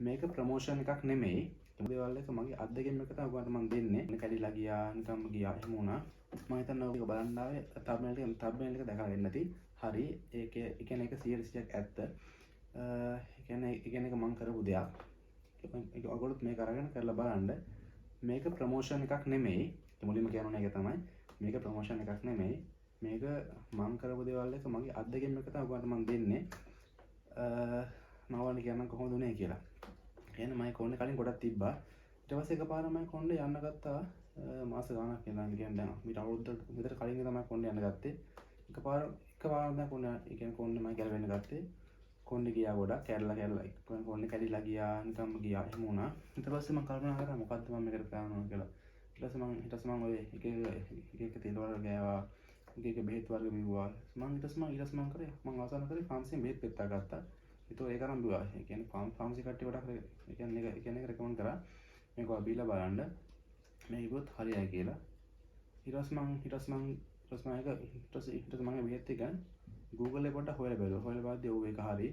මේක ප්‍රමෝෂන් එකක් නෙමෙයි. දේවල් එක මගේ අත් දෙකෙන් එක තමයි ඔයගොල්ලන්ට මම දෙන්නේ. කැඩිලා ගියා, නිකම්ම ගියා, එහෙම වුණා. මම හිතන්නේ ඔයගොල්ලෝ බලන්න ආවේ thumbnail එක දැකලා වෙන්නේ නැති. හරි. ඒ කියන්නේ ඒක 100%ක් ඇත්ත. ඒ කියන්නේ මම කරපු දෙයක්. ඒක ඔයගොල්ලොත් මේක අරගෙන කරලා බලන්න. මේක ප්‍රමෝෂන් එකක් නෙමෙයි. මුලින්ම කියන්න ඕනේ ඒක තමයි. මේක ප්‍රමෝෂන් එකක් නෙමෙයි. මේක මම කරපු දේවල් එක මගේ අත් දෙකෙන් එක තමයි ඔයගොල්ලන්ට මම දෙන්නේ. මම ඔයාලට කියන්නම් කොහොමද උනේ කියලා. කියන්නේ මම කොණ්ඩේ කලින් ගොඩක් තිබ්බා. ඊට පස්සේ එකපාරම මම කොණ්ඩේ යන්න ගත්තා. මාස ගාණක් ඉඳන් කියන්නේ දැන් මීට අවුරුද්දකට විතර කලින් තමයි කොණ්ඩේ යන්න ගත්තේ. එකපාරම දැන් කොණ්ඩේ ඒ කියන්නේ කොණ්ඩේ මම ගැලවෙන්න ගත්තේ. කොණ්ඩේ ගියා ගොඩක් කැඩලා කොණ්ඩේ කැඩිලා ගියා, නිකම්ම ගියා, එහෙම වුණා. ඊට පස්සේ මම කල්පනා කරා මොකද්ද මම මේකට කරන්න ඕන කියලා. ඊට පස්සේ මම ඔය එක තෙල් වර්ග ගෑවා. එක බෙහෙත් වර්ග බිව්වා. ඊට පස්සේ මම කරේ මම අවසන් කරේ ෆාමසියෙන් බෙහෙත් පෙත්තා ගත්තා. ඒක අරන් බිව්වා. ඒ කියන්නේ ෆාමසි කට්ටිය ගොඩක් ඒ කියන්නේ රෙකමන්ඩ් කරා මේක බීලා බලන්න. මේක ඉබුත් හරියයි කියලා. ඊට පස්සේ මම බෙහෙත් එක Google එකේ පොඩ්ඩක් හොයලා බලුවා. හොයලා බලද්දී ඔව් ඒක හරි.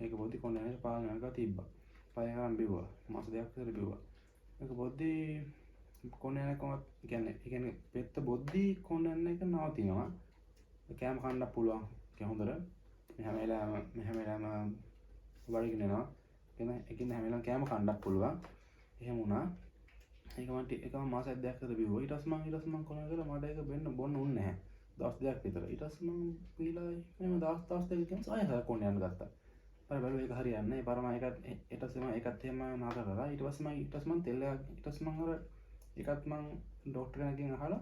ඒක පොඩි කොණ්ඩේ යන පාන යනකම් තිබ්බා. පය අරන් බිව්වා. මාස දෙකක් විතර බිව්වා. ඒක පොඩි කොණ්ඩේ යනකම කියන්නේ පෙත්ත බොද්දි කොණ්ඩේ යන එක නවතිනවා. කෑම කන්න පුළුවන්. ඒක හොඳට. මෙහෙම වෙලාම වරිගෙන යනවා. ඒකින් හැම වෙලාවෙම කෑම කන්නත් පුළුවන්. එහෙම වුණා. ඒකම මාසයක් දෙකක් විතර බිව්වා. ඊට පස්සේ මම කොහොමද කරලා මට ඒක වෙන්න බොන්න උන්නේ නැහැ. දවස් දෙකක් විතර. ඊට පස්සේ මම පීලා එහෙම දවස් දෙකක් ගියම ආයෙ කොණ්ඩේ යන්න ගත්තා. බලුවා ඒක හරියන්නේ නැහැ. පාරම ඒකත් එහෙම නාක කරා. ඊට පස්සේ මම තෙල් ඒකත් මම ડોක්ටර් කෙනෙක්ගෙන් අහලා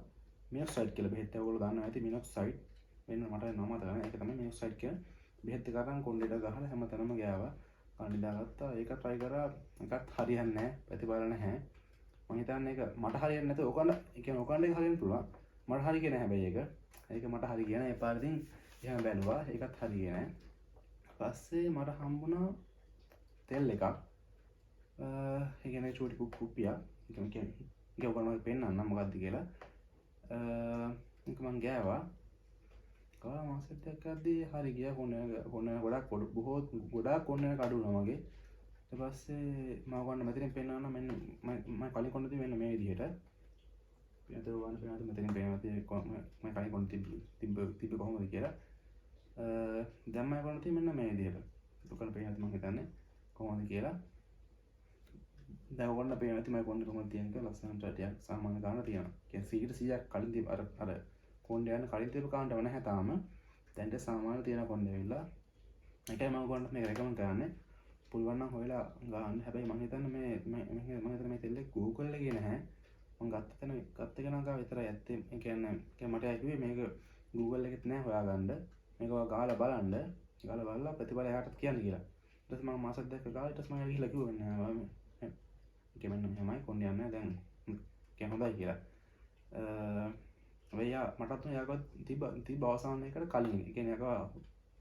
මිනොක්සයිඩ් කියලා බෙහෙත් ඒගොල්ලෝ දන්නවා ඇති මිනොක්සයිඩ් වෙන මට නම මතක නැහැ. ඒක තමයි මිනොක්සයිඩ් කියන බෙහෙත් එක අරන් කොණ්ඩේට ගහලා හැමතැනම ගෑවා. කණ්ඩේ දාගත්තා. ඒක try කරා. ඒකත් හරියන්නේ නැහැ. ප්‍රතිඵල නැහැ. මම හිතන්නේ ඒක මට හරියන්නේ නැතුව ඔකන්න එක හරියන්න පුළුවන්. මට හරියන්නේ නැහැ හැබැයි ඒක මට හරිය ගියා නෑ. ඒ පාර ඉතින් එහෙම බැලුවා. ඒකත් හරියන්නේ නැහැ. පස්සේ මට හම්බුණා තෙල් එකක්. ඒ කියන්නේ චූටි කුප්පියක්. ඒ කියන්නේ ඔයගොල්ලෝ පෙන්නන්න මොකද්ද කියලා. ඒක මං ගෑවා. ගාලා මාසෙත් දෙකක් යද්දී හරි ගියා. කොණ්ඩේ ගොඩක් කොණ්ඩේ කඩු වුණා මගේ. ඊට පස්සේ මම ඔයගොල්ලන්ට මෙතනින් පෙන්නන්න මෙන්න මම කලින් කොණ්ඩේ මෙන්න මේ විදිහට. පියත ඔයගොල්ලන්ට පෙන්නන්න මෙතනින් පෙන්නන්න මම කලින් කොණ්ඩේ තිබ්බ කොහොමද කියලා. දැන් මම ඔයගොල්ලන්ට මෙන්න මේ විදිහට. ඔයගොල්ලන්ට පෙන්නන්න මම හිතන්නේ කොහොමද කියලා. දැන් ඔයගොල්ලන්ට පේනවා ඇති මම කොණ්ඩේ කොහොමද තියෙන්නේ කියලා ලස්සනට ටිකක් සාමාන්‍ය ගන්න තියෙනවා. කියන්නේ 100% කලින් තිබ්බ අර කොණ්ඩේ යන කලින් තිබ්බ කාණ්ඩ නැහැ තාම. දැන්ට සාමාන්‍ය තියෙන කොණ්ඩේ ඇවිල්ලා. ඒකයි මම ඔයගොල්ලන්ට මේක රෙකමන්ඩ් කරන්නේ. පුළුවන් නම් හොයලා ගන්න. හැබැයි මම හිතන්නේ මේ තෙල් එක Google එකේ නැහැ. මම ගත්ත එක නම් ගාව විතරයි ඇත්තේ. ඒ කියන්නේ මට ඇහුවේ මේක Google එකෙත් නැහැ හොයාගන්න. මේක ඔයා ගාලා බලන්න. ගාලා බලලා ප්‍රතිඵල එහාටත් කියන්න කියලා. ඊට පස්සේ මම මාසයක් දෙකක් ගාලා ඊට පස්සේ මම ගිහිල්ලා කිව්වා නෑ මෙන්න මෙහෙමයි කොණ්ඩේ යන්නේ දැන් කියන්නේ හොඳයි කියලා. වෙයා මටත් යාගොත් තිබ්බ අවසාන එකට කලින්. ඒ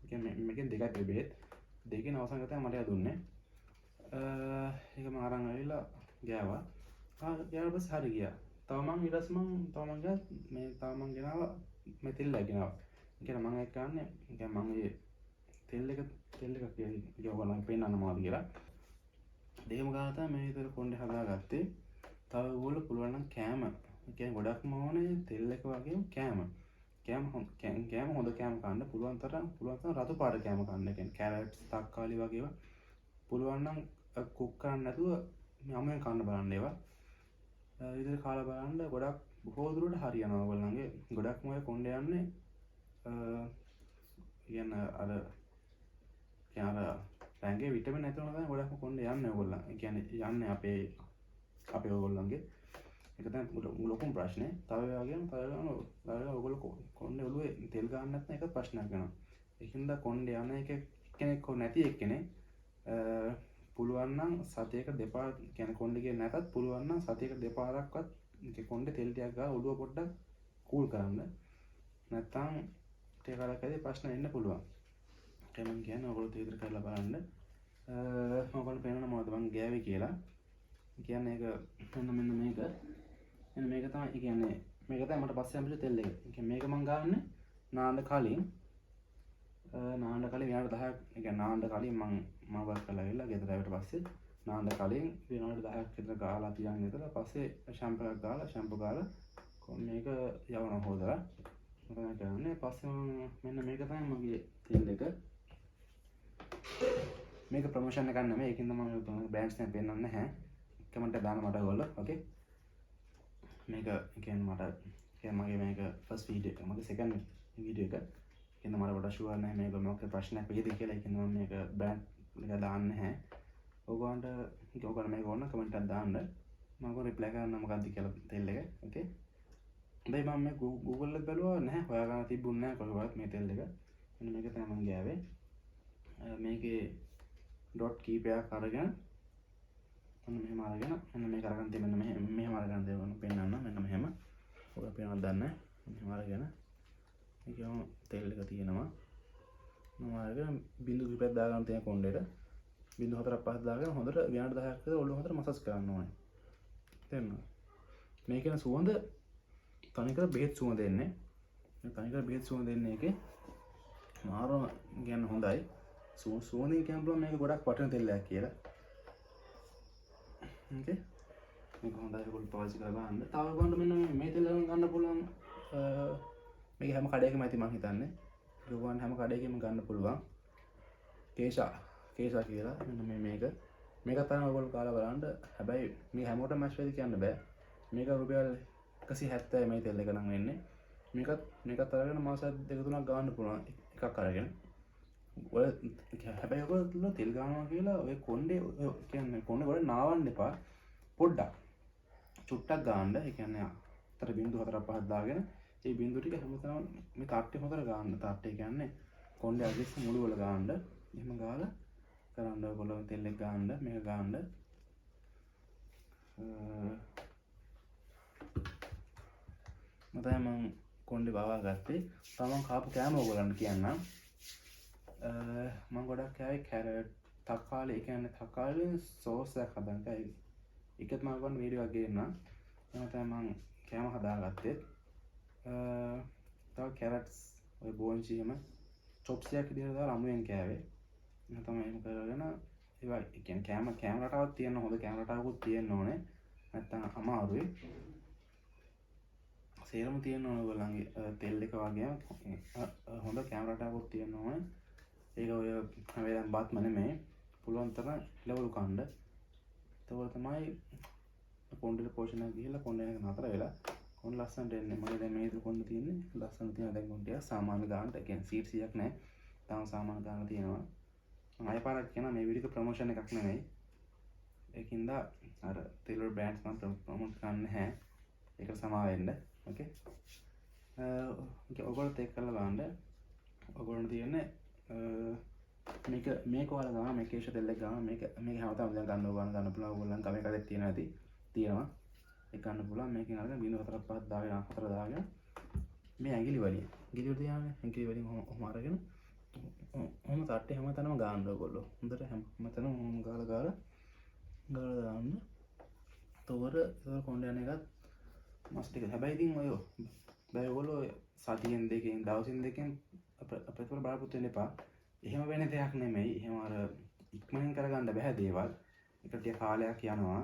කියන්නේ මේකෙන් දෙකයි තිබෙත්. දෙකෙන් අවසන් කරලා මට යා දුන්නේ. ඒක මම අරන් ආවිලා ගෑවා. ඊට පස්සේ හරි ගියා. තව මම ගෙනාවා මේ තෙල් එක ගෙනාවා. ඒ කියන්නේ මම ඒක ගන්න. ඒ කියන්නේ මම මේ තෙල් එක කියවගන්න පෙන්නන්න මාද කියලා. දෙකම ගාලා තමයි මේ විතර කොණ්ඩේ හදාගත්තේ. තව ඕගොල්ලෝ පුළුවන් නම් කෑම. ඒ කියන්නේ ගොඩක්ම ඕනේ තෙල් එක වගේම කෑම. කෑම හොඳ කෑම කන්න පුළුවන් තරම් රතු පාට කෑම කන්න. ඒ කියන්නේ කැරට්ස්, තක්කාලි වගේ ඒවා පුළුවන් නම් කුක් කරන්න නැතුව යමෙන් කන්න බලන්න ඒවා. විතර කාලා බලන්න ගොඩක් බොහෝ දුරට හරියනවා ඔයගොල්ලන්ගේ. ගොඩක්ම ඔය කොණ්ඩේ යන්නේ කියන්නේ අර රැඟේ විටමින් නැති වුණා තමයි ගොඩක්ම කොණ්ඩේ යන්නේ ඔයගොල්ලන්. ඒ කියන්නේ යන්නේ අපේ ඔයගොල්ලන්ගේ. ඒක තමයි ලොකුම ප්‍රශ්නේ. තව ඔයගොල්ලෝ කොණ්ඩේ ඔළුවේ තෙල් ගන්න නැත්නම් ඒක ප්‍රශ්නයක් වෙනවා. ඒකින්ද කොණ්ඩේ යන එක කෙනෙක් නැති එක්කෙනේ පුළුවන් නම් සතියක දෙපාර කියන්නේ කොණ්ඩේ ගියේ නැතත් පුළුවන් නම් සතියක දෙපාරක්වත් කොණ්ඩේ තෙල් ටිකක් ගාලා ඔළුව පොඩ්ඩක් කූල් කරන්න. නැත්නම් ටික කාලයකදී ප්‍රශ්න එන්න පුළුවන්. ඒක මම කියන්නේ ඔයගොල්ලෝ විතර කරලා බලන්න. ඔයගොල්ලෝ පේනවනේ මොකද මම ගෑවේ කියලා. කියන්නේ ඒක මෙන්න මේක. මෙන්න මේක තමයි කියන්නේ මේක තමයි මට පස්සේ හම්බෙච්ච තෙල් එක. ඒ කියන්නේ මේක මම ගාන්නේ නාන්න කලින් නාන්න කලින් යාට 10ක් ඒ කියන්නේ නාන්න කලින් මම වර්ක් කරලා ගිහලා ගෙදර ආවට පස්සේ නාන්න කලින් විනාඩි 10ක් විතර ගාලා තියන් ඉතලා පස්සේ ෂැම්පු එකක් ගාලා ෂැම්පු ගාලා මේක යවනවා හොදලා මොකද කරන්නේ පස්සේ මෙන්න මේක තමයි මගේ තෙල් එක මේක ප්‍රොමෝෂන් එකක් නෙමෙයි ඒකින්ද මම බ්‍රෑන්ඩ්ස් නේම් පෙන්නන්නේ නැහැ කමෙන්ට් එක දාන්න මට ඔයගොල්ලෝ ඕකේ මේක කියන්නේ මට කියන්නේ මගේ මේක ෆස්ට් වීඩියෝ එක මගේ සෙකන්ඩ් වීඩියෝ එක කියන්නේ මට වඩා ෂුවර් නැහැ මේක මොකක් ප්‍රශ්නයක් වෙයිද කියලා ඒකින්ද මම මේක බ්‍රෑන්ඩ් එක දාන්නේ නැහැ ඔයගොල්ලන්ට ඔයගොල්ලෝ මේක ඕන කමෙන්ට් එකක් දාන්න මම රිප්ලයි කරන්න මොකක්ද කියලා තෙල් එක ඕකේ දැන් මම මේ Google එකේ බැලුවා නැහැ හොයාගන්න තිබුණේ නැහැ කොහොමවත් මේ තෙල් එක මෙන්න මේක තමයි මම ගෑවේ මේකේ ඩොට් කීපයක් අරගෙන මෙන්න මෙහෙම අරගෙන මෙන්න මේක අරගෙන තියෙන මෙහෙම අරගෙන දෙවන්න පෙන්නන්න මෙන්න මෙහෙම ඔය පේනවද දන්නේ මෙහෙම අරගෙන මේකම තෙල් එක තියෙනවා මම අරගෙන බින්දු කීපයක් දාගන්න තියෙන කොණ්ඩේට බින්දු 4ක් 5ක් දාගෙන හොඳට විනාඩි 10ක් විතර ඔළුව හොඳට මසාජ් කරන්න ඕනේ තේරෙනවද මේකේ සුවඳ තනිකර බෙහෙත් සුවඳ එන්නේ මේ තනිකර බෙහෙත් සුවඳ එන්නේ ඒකේ මාරම කියන්නේ හොඳයි සුවඳින් කියන්න පුළුවන් මේක ගොඩක් වටින තෙල්ලයක් කියලා ඕකේ මේක හොඳයි ඔයගොල්ලෝ පාවිච්චි කරලා බලන්න. තව ඔයගොල්ලෝ මෙන්න මේ තෙල් ගන්න පුළුවන් මේක හැම කඩේකම ඇති මම හිතන්නේ. ඔයගොල්ලන් හැම කඩේකම ගන්න පුළුවන්. කේෂා කියලා මෙන්න මේක තමයි ඔයගොල්ලෝ කාලා බලන්න. හැබැයි මේ හැමෝටම මැච් වෙයිද කියන්න බෑ. මේක රුපියල් 170යි මේ තෙල් එක නම් වෙන්නේ. මේකත් අරගෙන මාස දෙක තුනක් ගන්න පුළුවන් එකක් අරගෙන. ඔය හැබැයි ඔයගොල්ලෝ තෙල් ගන්නවා කියලා ඔය කොණ්ඩේ කියන්නේ කොණ්ඩේ වල නාවන්න එපා. පොඩ්ඩක් චුට්ටක් ගන්න. ඒ කියන්නේ අතර බින්දු 4ක් 5ක් දාගෙන ඒ බින්දු ටික හැමතැනම මේ තාට්ටේ හොදට ගන්න. තාට්ටේ කියන්නේ කොණ්ඩේ අගිස්ස මුළු වල ගන්න. එහෙම ගාලා කරන්න ඔයගොල්ලෝ තෙල් එක ගන්න. මේක ගන්න. මම කොණ්ඩේ බවා ගත්තේ. තමන් කාපු කෑම ඔයගොල්ලන්ට කියන්නම්. මම ගොඩක් කෑවේ කැරට් තක්කාලි ඒ කියන්නේ තක්කාලි සෝස් එකක් හදන්න. ඒකත් මම ඔයගොල්ලන්ට වීඩියෝ එකක් ගේන්නම්. එහෙනම් තමයි මම කෑම හදාගත්තේ. තව කැරට්ස් ඔය බෝන්චි එහෙම චොප්ස් එකක් විදිහට දාලා අමුයෙන් කෑවේ. එහෙනම් තමයි එහෙම කරගෙන ඒවා ඒ කියන්නේ කෑම රටාවක් තියෙන හොඳ කෑම රටාවකුත් තියෙන්න ඕනේ. නැත්තම් අමාරුයි. සේරම තියෙන්න ඕන ඔයගොල්ලන්ගේ තෙල් එක වගේම හොඳ කෑම රටාවකුත් තියෙන්න ඕනේ. ඒක ඔය හැම බාත්ම නෙමෙයි පුළුවන් තරම් ලෙවල් කණ්ඩ එතකොට තමයි කොණ්ඩේට පෝෂණය ගිහිල්ලා කොණ්ඩේ එක නතර වෙලා කොණ්ඩ ලස්සනට එන්නේ මම දැන් මේ විදිහට කොණ්ඩේ තියෙන්නේ ලස්සන තියෙන දැන් කොණ්ඩේ සාමාන්‍ය ගානට ඒ කියන්නේ සීට් 100ක් නැහැ තාම සාමාන්‍ය ගාන තියෙනවා මම අය පාරක් කියන මේ වීඩියෝ එක ප්‍රොමෝෂන් එකක් නෙමෙයි ඒකින්ද අර තෙල් බ්‍රෑන්ඩ්ස් මම ප්‍රොමෝට් කරන්නේ නැහැ ඒකට සමා වෙන්න ඕකේ ඔයගොල්ලෝ තේක් කරලා බලන්න ඔයගොල්ලෝ තියන්නේ මේක ඔයාලා ගන්න මේක කේෂ තෙල් එක ගන්න මේක හැමදාම දැන් ගන්න පුළුවන් ඕගොල්ලන් ගම එකක් තියෙනවා ඒක ගන්න පුළුවන් මේකෙන් අරගෙන බිඳු 4ක් 5ක් දාගෙන 4 දාගෙන මේ ඇඟිලි වලින් තියාගෙන ඇඟිලි වලින් ඔහොම අරගෙන ඔහොම තට්ටේ හැමතැනම ගන්න ඕගොල්ලෝ හොඳට හැමතැනම ඔහොම ගාලා දාන්න තවර කොණ්ඩේ යන එකත් මස් ටික හැබැයි ඉතින් ඔය බෑ ඔයගොල්ලෝ සතියෙන් දෙකෙන් දවසින් දෙකෙන් අපිට බලාපොරොත්තු වෙන්න එපා. එහෙම වෙන දෙයක් නෙමෙයි. එහෙම අර ඉක්මනින් කරගන්න බෑ දේවල්. ඒක ටික කාලයක් යනවා.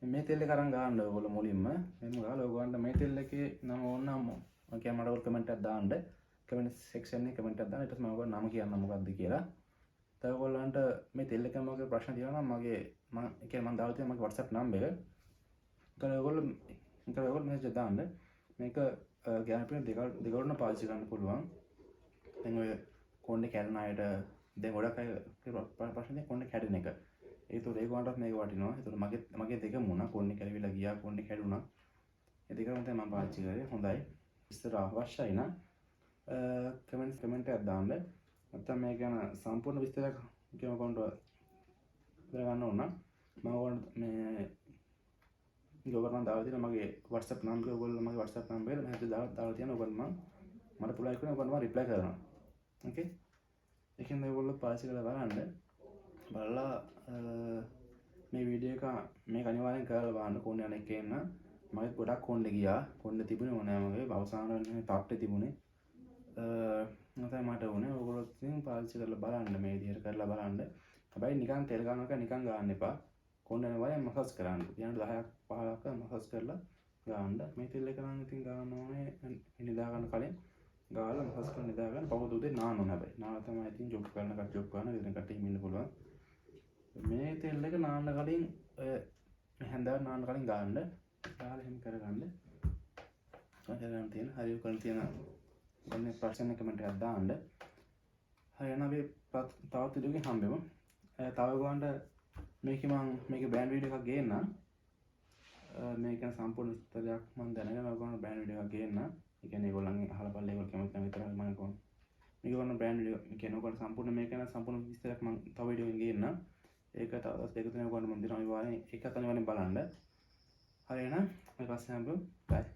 මේ තෙල් එක අරන් ගන්න ඔයගොල්ලෝ මුලින්ම. එහෙම ගාලා ඔයගොල්ලන්ට මේ තෙල් එකේ නම ඕනනම් මම කියන්නේ මට ඔයාලා කමෙන්ට් එකක් දාන්න. කමෙන්ට් සෙක්ෂන් එකේ කමෙන්ට් එකක් දාන්න. ඊට පස්සේ මම ඔයගොල්ලෝ නම කියන්න මොකක්ද කියලා. තව ඔයගොල්ලන්ට මේ තෙල් එකම වගේ ප්‍රශ්න තියෙනවා නම් මගේ මම දාලා තියෙන මගේ WhatsApp නම්බර එක. ඒකට ඔයගොල්ලෝ මෙසේජ් දාන්න. මේක ගැනපින දෙකවරන පාවිච්චි කරන්න පුළුවන්. දැන් ඔය කොණ්ඩේ කැඩෙන අයට දැන් ගොඩක් අය ප්‍රශ්නේ කොණ්ඩේ කැඩෙන එක. ඒතකොට ඒගොල්ලන්ටත් මේක වටිනවා. ඒතකොට මගේ දෙකම වුණා. කොණ්ඩේ කැඩවිලා ගියා, කොණ්ඩේ කැඩුණා. ඒ දෙකම තමයි මම පාවිච්චි කරේ. හොඳයි. ඉස්සර අවශ්‍යයි නම් කමෙන්ට් එකක් දාන්න. නැත්නම් මේ ගැන සම්පූර්ණ විස්තරයක් කියව කොණ්ඩේ ගන්න ඕන නම් මම ඔයාලට මේ ඔයගොල්ලන් දාලා තියෙන මගේ WhatsApp නම්බර ඔයගොල්ලෝ මගේ WhatsApp නම්බර එක මම දාලා තියෙන ඔයගොල්ලෝ මට පුළුවන් කෙනෙක් ඔයගොල්ලෝ රිප්ලයි කරනවා. ඕකේ. ඒකෙන් ඔයගොල්ලෝ පාවිච්චි කරලා බලන්න. බලලා මේ වීඩියෝ එක මේක අනිවාර්යෙන් කරලා බලන්න කොණ්ඩේ යන එකේ ඉන්න. මගේ ගොඩක් කොණ්ඩේ ගියා. කොණ්ඩේ තිබුණේ ඕනෑ මගේ අවසාන වෙන්නේ තාප්ටේ තිබුණේ. නැත්නම් මට ඕනේ ඔයගොල්ලෝ ඉතින් පාවිච්චි කරලා බලන්න මේ විදිහට කරලා බලන්න. හැබැයි නිකන් තෙල් ගන්නක නිකන් ගන්න එපා. කොණ්ඩේ වලින් මසාජ් කරන්න. ඊළඟ 10ක් 15ක් මසාජ් කරලා ගන්න. මේ තෙල් එක නම් ඉතින් ගන්න ඕනේ නිදා ගන්න කලින්. ගාලා මසාජ් කරලා නිදා ගන්න. පහුව උදේ නාන්න ඕනේ හැබැයි. නාලා තමයි ඉතින් ජොබ් කරන කට ජොබ් කරන ඉතින් කටින් ඉන්න පුළුවන්. මේ තෙල් එක නාන්න කලින් හැන්දෑව නාන්න කලින් ගන්න. ගාලා එහෙම කරගන්න. කරගන්න තියෙන හරිය කරන් තියෙන ඔන්න ප්‍රශ්න කමෙන්ට් එකක් දාන්න. හරි එහෙනම් අපි තවත් වීඩියෝ එකකින් හම්බෙමු. තව ඔයගොල්ලන්ට මේකේ බෑන්ඩ් වීඩියෝ එකක් ගේන්නම්. මේක සම්පූර්ණ විස්තරයක් මම දැනගෙන ඔයගොල්ලන්ට බෑන්ඩ් වීඩියෝ එකක් ගේන්නම්. ඒ කියන්නේ ඒගොල්ලන්ගේ අහලා බලලා ඒගොල්ලෝ කැමති නම් විතරක් මම කොහොමද මේක ඔයගොල්ලන් බෑන්ඩ් වීඩියෝ ඒ කියන්නේ ඔයගොල්ලන් සම්පූර්ණ මේක ගැන සම්පූර්ණ විස්තරයක් මම තව වීඩියෝ එකකින් ගේන්නම්. ඒක තව දවස් දෙක තුනක් ඔයගොල්ලන් මම දෙනවා අනිවාර්යෙන් ඒකත් අනිවාර්යෙන් බලන්න. හරි එහෙනම් අපි පස්සේ හම්බෙමු. බයි.